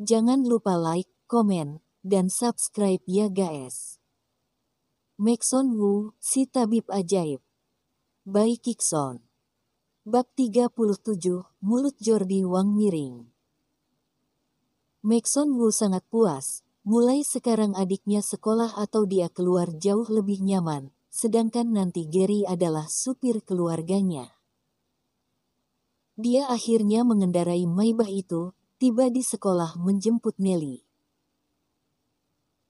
Jangan lupa like, komen, dan subscribe ya guys. Maxon Wu, si tabib ajaib. By Kikson. Bab 37, Mulut Jordi Wang Miring. Maxon Wu sangat puas, mulai sekarang adiknya sekolah atau dia keluar jauh lebih nyaman, sedangkan nanti Gary adalah supir keluarganya. Dia akhirnya mengendarai Maybach itu, tiba di sekolah menjemput Nelly.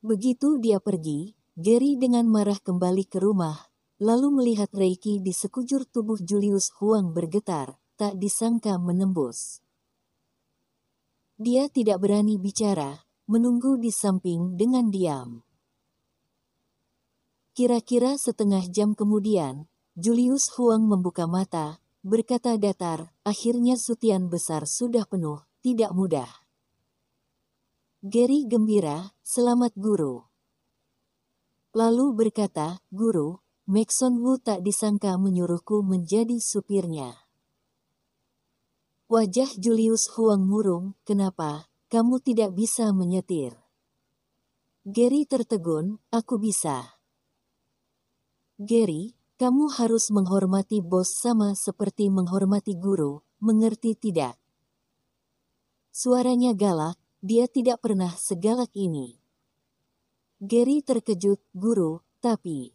Begitu dia pergi, Gary dengan marah kembali ke rumah, lalu melihat Reiki di sekujur tubuh Julius Huang bergetar, tak disangka menembus. Dia tidak berani bicara, menunggu di samping dengan diam. Kira-kira setengah jam kemudian, Julius Huang membuka mata, berkata datar, akhirnya sutian besar sudah penuh, tidak mudah. Gary gembira, selamat guru. Lalu berkata, guru, Maxon Wu tak disangka menyuruhku menjadi supirnya. Wajah Julius Huang murung, kenapa, kamu tidak bisa menyetir? Gary tertegun, aku bisa. Gary, kamu harus menghormati bos sama seperti menghormati guru, mengerti tidak? Suaranya galak, dia tidak pernah segalak ini. Gary terkejut, guru, tapi...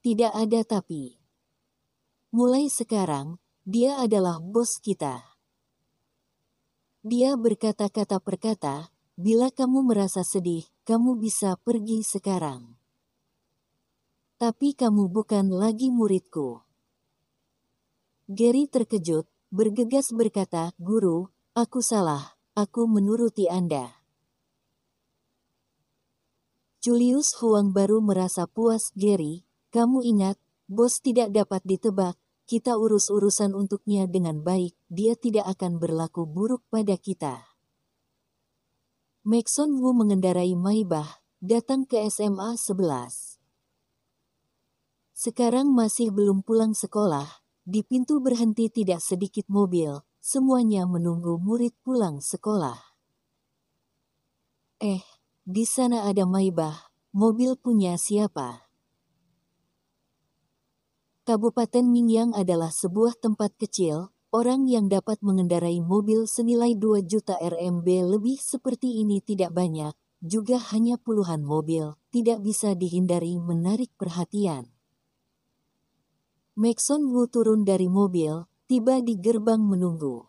Tidak ada tapi. Mulai sekarang, dia adalah bos kita. Dia berkata-kata perkata, bila kamu merasa sedih, kamu bisa pergi sekarang. Tapi kamu bukan lagi muridku. Gary terkejut, bergegas berkata, guru, aku salah, aku menuruti Anda. Julius Huang baru merasa puas. Gary, kamu ingat, bos tidak dapat ditebak, kita urus urusan untuknya dengan baik, dia tidak akan berlaku buruk pada kita. Maxon Wu mengendarai Maybach, datang ke SMA 11. Sekarang masih belum pulang sekolah, di pintu berhenti tidak sedikit mobil, semuanya menunggu murid pulang sekolah. Di sana ada Maybach, mobil punya siapa? Kabupaten Mingyang adalah sebuah tempat kecil, orang yang dapat mengendarai mobil senilai 2 juta RMB lebih seperti ini tidak banyak, juga hanya puluhan mobil, tidak bisa dihindari menarik perhatian. Maxon Wu turun dari mobil, tiba di gerbang menunggu.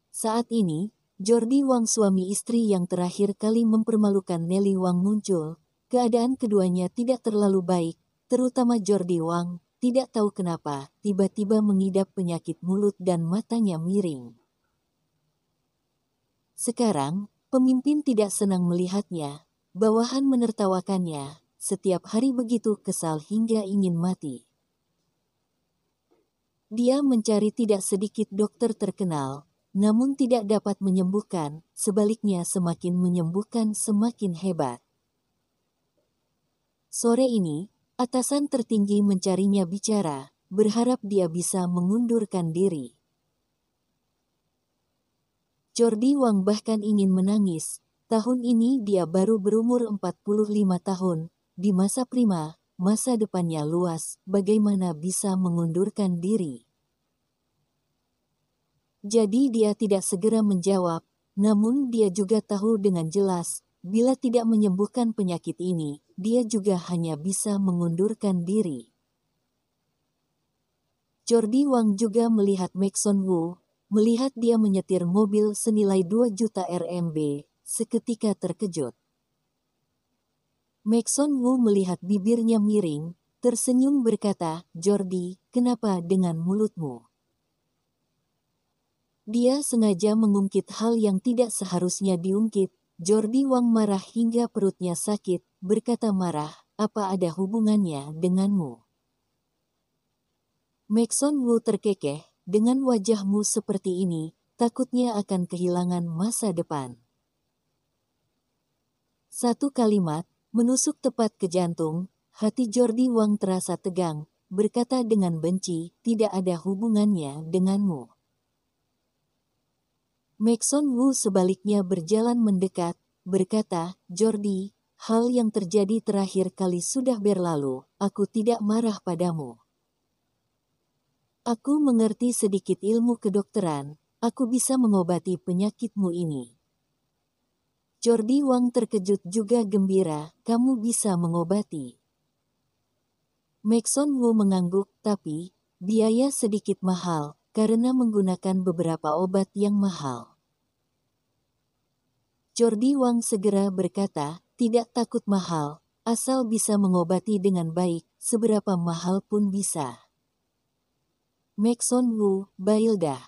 Saat ini, Jordi Wang suami istri yang terakhir kali mempermalukan Nelly Wang muncul, keadaan keduanya tidak terlalu baik, terutama Jordi Wang, tidak tahu kenapa, tiba-tiba mengidap penyakit mulut dan matanya miring. Sekarang, pemimpin tidak senang melihatnya, bawahan menertawakannya, setiap hari begitu kesal hingga ingin mati. Dia mencari tidak sedikit dokter terkenal, namun tidak dapat menyembuhkan, sebaliknya semakin menyembuhkan semakin hebat. Sore ini, atasan tertinggi mencarinya bicara, berharap dia bisa mengundurkan diri. Jordi Wang bahkan ingin menangis, tahun ini dia baru berumur 45 tahun, di masa prima, masa depannya luas, bagaimana bisa mengundurkan diri? Jadi dia tidak segera menjawab, namun dia juga tahu dengan jelas, bila tidak menyembuhkan penyakit ini, dia juga hanya bisa mengundurkan diri. Jordi Wang juga melihat Maxon Wu, melihat dia menyetir mobil senilai 2 juta RMB, seketika terkejut. Maxon Wu melihat bibirnya miring, tersenyum berkata, Jordi, kenapa dengan mulutmu? Dia sengaja mengungkit hal yang tidak seharusnya diungkit. Jordi Wang marah hingga perutnya sakit, berkata marah, apa ada hubungannya denganmu? Maxon Wu terkekeh, dengan wajahmu seperti ini, takutnya akan kehilangan masa depan. Satu kalimat, menusuk tepat ke jantung, hati Jordi Wang terasa tegang, berkata dengan benci, tidak ada hubungannya denganmu. Maxon Wu sebaliknya berjalan mendekat, berkata, Jordi, hal yang terjadi terakhir kali sudah berlalu, aku tidak marah padamu. Aku mengerti sedikit ilmu kedokteran, aku bisa mengobati penyakitmu ini. Jordi Wang terkejut juga gembira, kamu bisa mengobati. Maxon Wu mengangguk, tapi biaya sedikit mahal karena menggunakan beberapa obat yang mahal. Jordi Wang segera berkata, tidak takut mahal, asal bisa mengobati dengan baik, seberapa mahal pun bisa. Maxon Wu, baildah.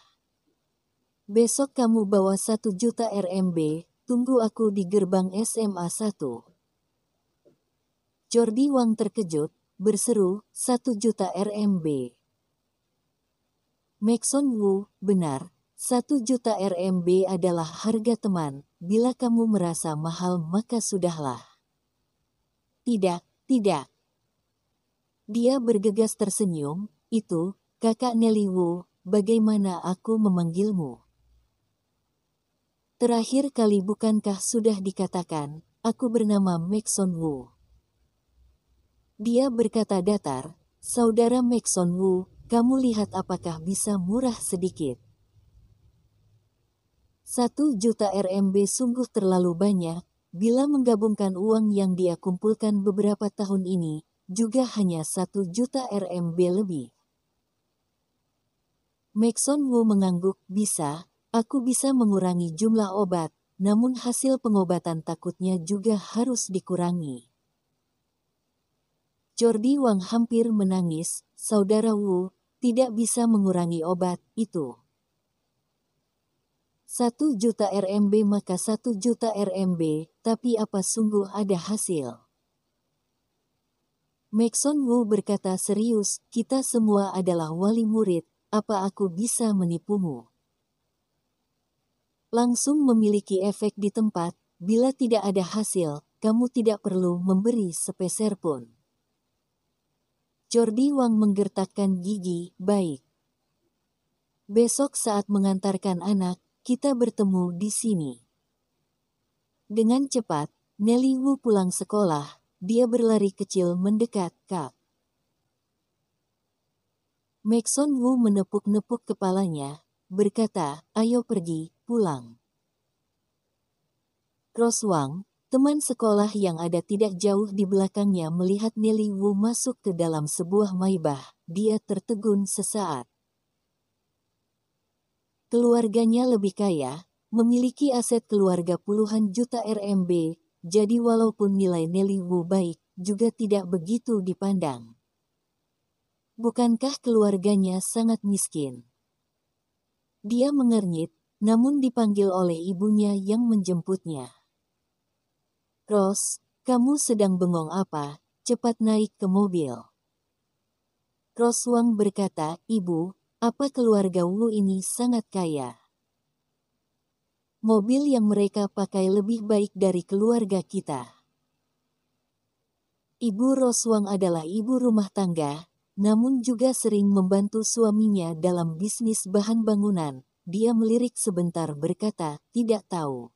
Besok kamu bawa 1 juta RMB, tunggu aku di gerbang SMA 1. Jordi Wang terkejut, berseru, 1 juta RMB. Maxon Wu, benar, 1 juta RMB adalah harga teman, bila kamu merasa mahal maka sudahlah. Tidak, tidak. Dia bergegas tersenyum, itu, kakak Nelly Wu, bagaimana aku memanggilmu? Terakhir kali bukankah sudah dikatakan, aku bernama Maxon Wu. Dia berkata datar, saudara Maxon Wu, kamu lihat apakah bisa murah sedikit. 1 juta RMB sungguh terlalu banyak, bila menggabungkan uang yang dia kumpulkan beberapa tahun ini, juga hanya 1 juta RMB lebih. Maxon Wu mengangguk, bisa, aku bisa mengurangi jumlah obat, namun hasil pengobatan takutnya juga harus dikurangi. Jordi Wang hampir menangis, saudara Wu, tidak bisa mengurangi obat itu. 1 juta RMB maka 1 juta RMB, tapi apa sungguh ada hasil? Maxon Wu berkata serius, kita semua adalah wali murid, apa aku bisa menipumu? Langsung memiliki efek di tempat, bila tidak ada hasil, kamu tidak perlu memberi sepeser pun. Jordi Wang menggertakkan gigi, baik. Besok saat mengantarkan anak, kita bertemu di sini. Dengan cepat, Nelly Wu pulang sekolah, dia berlari kecil mendekat Kak. Maxon Wu menepuk-nepuk kepalanya, berkata, ayo pergi, pulang. Cross Wang, teman sekolah yang ada tidak jauh di belakangnya melihat Nelly Wu masuk ke dalam sebuah Maybach, dia tertegun sesaat. Keluarganya lebih kaya, memiliki aset keluarga puluhan juta RMB, jadi walaupun nilai Nelly Wu baik, juga tidak begitu dipandang. Bukankah keluarganya sangat miskin? Dia mengernyit, namun dipanggil oleh ibunya yang menjemputnya. Cross, kamu sedang bengong apa? Cepat naik ke mobil. Cross Wang berkata, Ibu, apa keluarga Wu ini sangat kaya? Mobil yang mereka pakai lebih baik dari keluarga kita. Ibu Ros Wang adalah ibu rumah tangga, namun juga sering membantu suaminya dalam bisnis bahan bangunan. Dia melirik sebentar berkata, tidak tahu.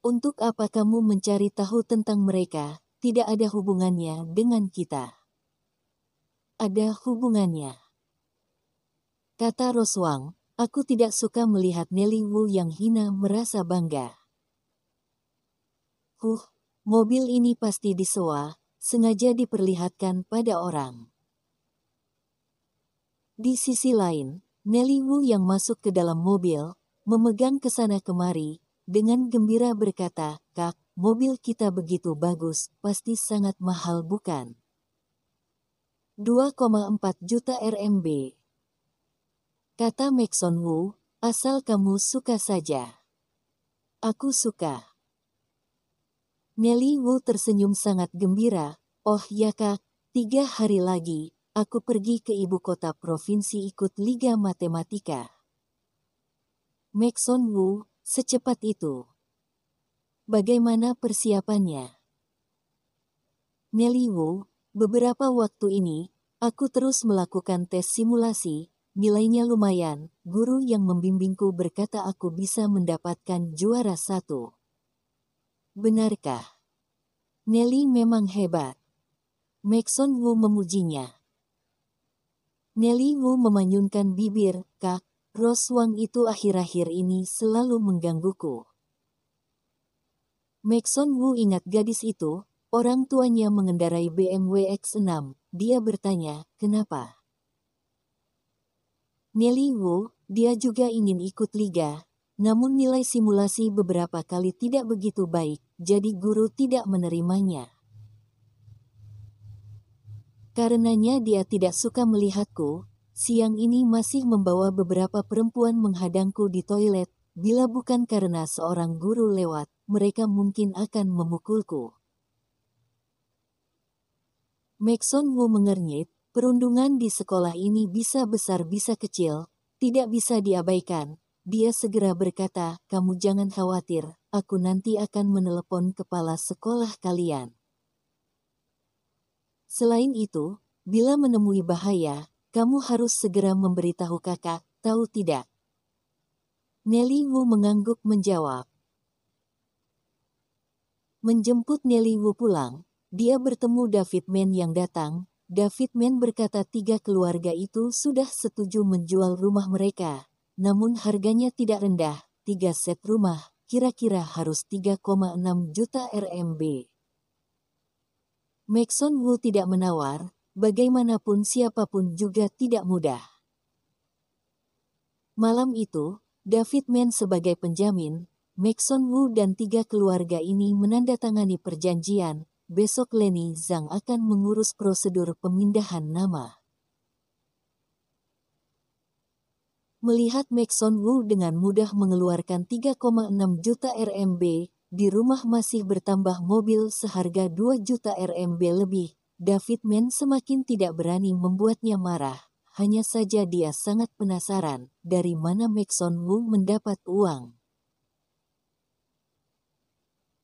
Untuk apa kamu mencari tahu tentang mereka? Tidak ada hubungannya dengan kita. Ada hubungannya. Kata Ros Wang, aku tidak suka melihat Nelly Wu yang hina merasa bangga. Mobil ini pasti disewa, sengaja diperlihatkan pada orang. Di sisi lain, Nelly Wu yang masuk ke dalam mobil, memegang kesana kemari, dengan gembira berkata, Kak, mobil kita begitu bagus, pasti sangat mahal bukan? 2,4 juta RMB. Kata Maxon Wu, asal kamu suka saja. Aku suka. Nelly Wu tersenyum sangat gembira, oh ya Kak, 3 hari lagi, aku pergi ke ibu kota provinsi ikut Liga Matematika. Maxon Wu, secepat itu. Bagaimana persiapannya? Nelly Wu, beberapa waktu ini, aku terus melakukan tes simulasi, nilainya lumayan, guru yang membimbingku berkata aku bisa mendapatkan juara 1. Benarkah? Nelly memang hebat. Maxon Wu memujinya. Nelly Wu memanyunkan bibir, Kak, Rose Wang itu akhir-akhir ini selalu menggangguku. Maxon Wu ingat gadis itu, orang tuanya mengendarai BMW X6, dia bertanya, kenapa? Nelly Wu, dia juga ingin ikut liga, namun nilai simulasi beberapa kali tidak begitu baik, jadi guru tidak menerimanya. Karenanya dia tidak suka melihatku, siang ini masih membawa beberapa perempuan menghadangku di toilet, bila bukan karena seorang guru lewat, mereka mungkin akan memukulku. Maxon Wu mengernyit, perundungan di sekolah ini bisa besar bisa kecil, tidak bisa diabaikan. Dia segera berkata, kamu jangan khawatir, aku nanti akan menelepon kepala sekolah kalian. Selain itu, bila menemui bahaya, kamu harus segera memberitahu kakak, tahu tidak? Nelly Wu mengangguk menjawab. Menjemput Nelly Wu pulang, dia bertemu David Man yang datang. David Man berkata 3 keluarga itu sudah setuju menjual rumah mereka, namun harganya tidak rendah, 3 set rumah, kira-kira harus 3,6 juta RMB. Maxon Wu tidak menawar, bagaimanapun siapapun juga tidak mudah. Malam itu, David Man sebagai penjamin, Maxon Wu dan 3 keluarga ini menandatangani perjanjian, besok Lenny Zhang akan mengurus prosedur pemindahan nama. Melihat Maxon Wu dengan mudah mengeluarkan 3,6 juta RMB, di rumah masih bertambah mobil seharga 2 juta RMB lebih, David Man semakin tidak berani membuatnya marah. Hanya saja dia sangat penasaran, dari mana Maxon Wu mendapat uang.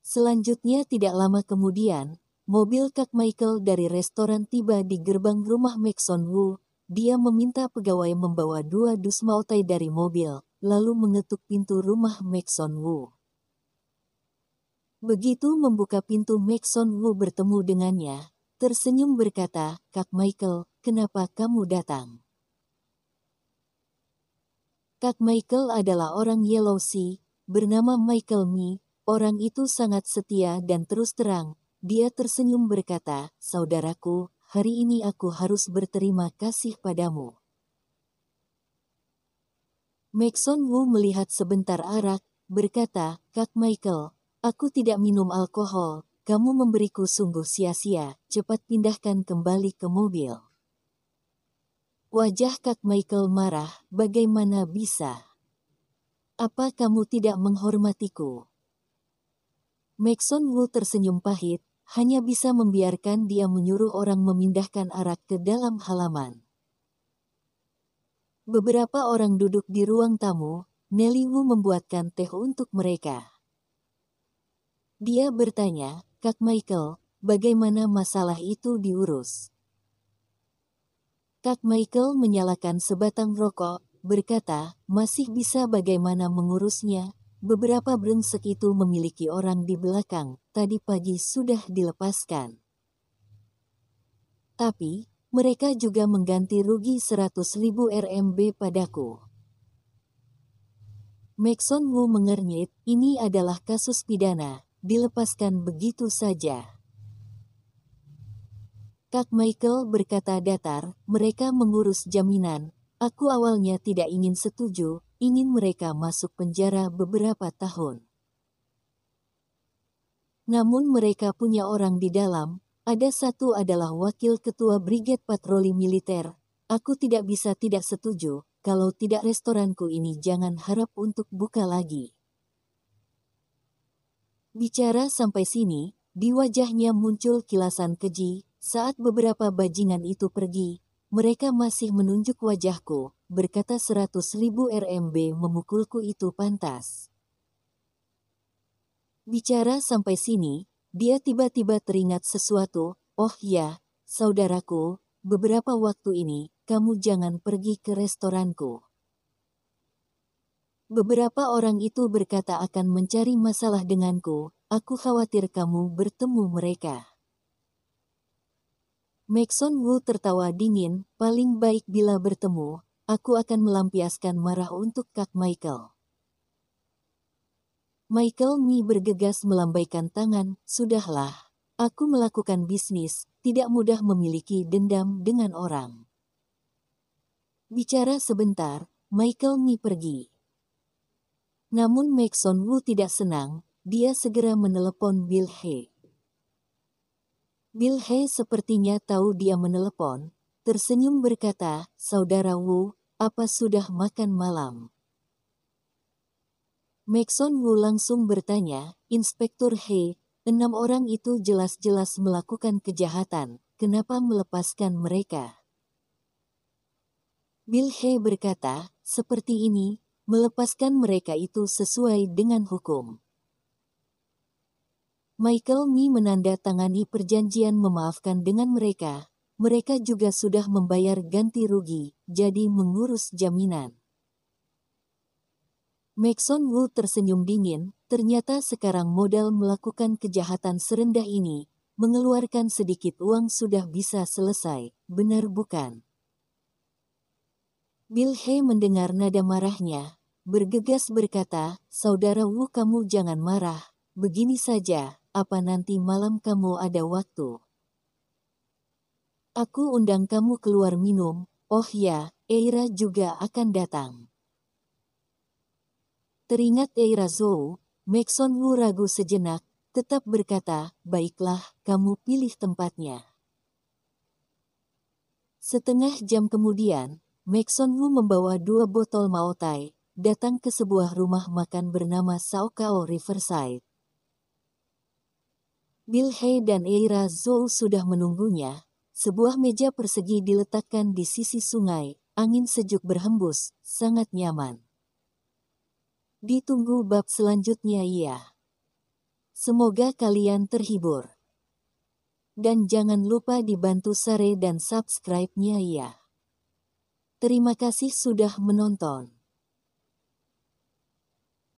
Selanjutnya tidak lama kemudian, mobil Kak Michael dari restoran tiba di gerbang rumah Maxon Wu. Dia meminta pegawai membawa 2 dus mautai dari mobil, lalu mengetuk pintu rumah Maxon Wu. Begitu membuka pintu Maxon Wu bertemu dengannya, tersenyum berkata, Kak Michael, kenapa kamu datang? Kak Michael adalah orang Yellow Sea, bernama Michael Mi. Orang itu sangat setia dan terus terang. Dia tersenyum berkata, saudaraku, hari ini aku harus berterima kasih padamu. Maxon Wu melihat sebentar arak, berkata, Kak Michael, aku tidak minum alkohol, kamu memberiku sungguh sia-sia, cepat pindahkan kembali ke mobil. Wajah Kak Michael marah, bagaimana bisa? Apa kamu tidak menghormatiku? Maxon Wu tersenyum pahit, hanya bisa membiarkan dia menyuruh orang memindahkan arak ke dalam halaman. Beberapa orang duduk di ruang tamu, Nelly Wu membuatkan teh untuk mereka. Dia bertanya, Kak Michael, bagaimana masalah itu diurus? Kak Michael menyalakan sebatang rokok, berkata, masih bisa bagaimana mengurusnya. Beberapa brengsek itu memiliki orang di belakang, tadi pagi sudah dilepaskan. Tapi, mereka juga mengganti rugi 100.000 RMB padaku. Maxon Wu mengernyit, ini adalah kasus pidana, dilepaskan begitu saja. Kak Michael berkata datar, mereka mengurus jaminan, aku awalnya tidak ingin setuju, ingin mereka masuk penjara beberapa tahun. Namun mereka punya orang di dalam, ada satu adalah wakil ketua Brigade Patroli Militer. Aku tidak bisa tidak setuju, kalau tidak restoranku ini jangan harap untuk buka lagi. Bicara sampai sini, di wajahnya muncul kilasan keji, saat beberapa bajingan itu pergi, mereka masih menunjuk wajahku, berkata 100.000 RMB memukulku itu pantas. Bicara sampai sini, dia tiba-tiba teringat sesuatu, oh ya, saudaraku, beberapa waktu ini, kamu jangan pergi ke restoranku. Beberapa orang itu berkata akan mencari masalah denganku, aku khawatir kamu bertemu mereka. Maxon Wu tertawa dingin, paling baik bila bertemu, aku akan melampiaskan marah untuk Kak Michael. Michael Mi bergegas melambaikan tangan, sudahlah, aku melakukan bisnis, tidak mudah memiliki dendam dengan orang. Bicara sebentar, Michael Mi pergi. Namun Maxon Wu tidak senang, dia segera menelepon Bill He. Bill He sepertinya tahu dia menelepon, tersenyum berkata, Saudara Wu, apa sudah makan malam? Maxon Wu langsung bertanya, Inspektur He, 6 orang itu jelas-jelas melakukan kejahatan, kenapa melepaskan mereka? Bill He berkata, seperti ini, melepaskan mereka itu sesuai dengan hukum. Michael Mi menandatangani perjanjian memaafkan dengan mereka. Mereka juga sudah membayar ganti rugi, jadi mengurus jaminan. Maxon Wu tersenyum dingin, ternyata sekarang modal melakukan kejahatan serendah ini, mengeluarkan sedikit uang sudah bisa selesai, benar bukan? Bill He mendengar nada marahnya, bergegas berkata, Saudara Wu kamu jangan marah, begini saja, apa nanti malam kamu ada waktu? Aku undang kamu keluar minum, oh ya, Eira juga akan datang. Teringat Eira Zhou, Maxon Wu ragu sejenak, tetap berkata, baiklah, kamu pilih tempatnya. Setengah jam kemudian, Maxon Wu membawa 2 botol Maotai, datang ke sebuah rumah makan bernama Saokao Riverside. Bill He dan Eira Zhou sudah menunggunya. Sebuah meja persegi diletakkan di sisi sungai, angin sejuk berhembus, sangat nyaman. Ditunggu bab selanjutnya ya. Semoga kalian terhibur. Dan jangan lupa dibantu share dan subscribe-nya ya. Terima kasih sudah menonton.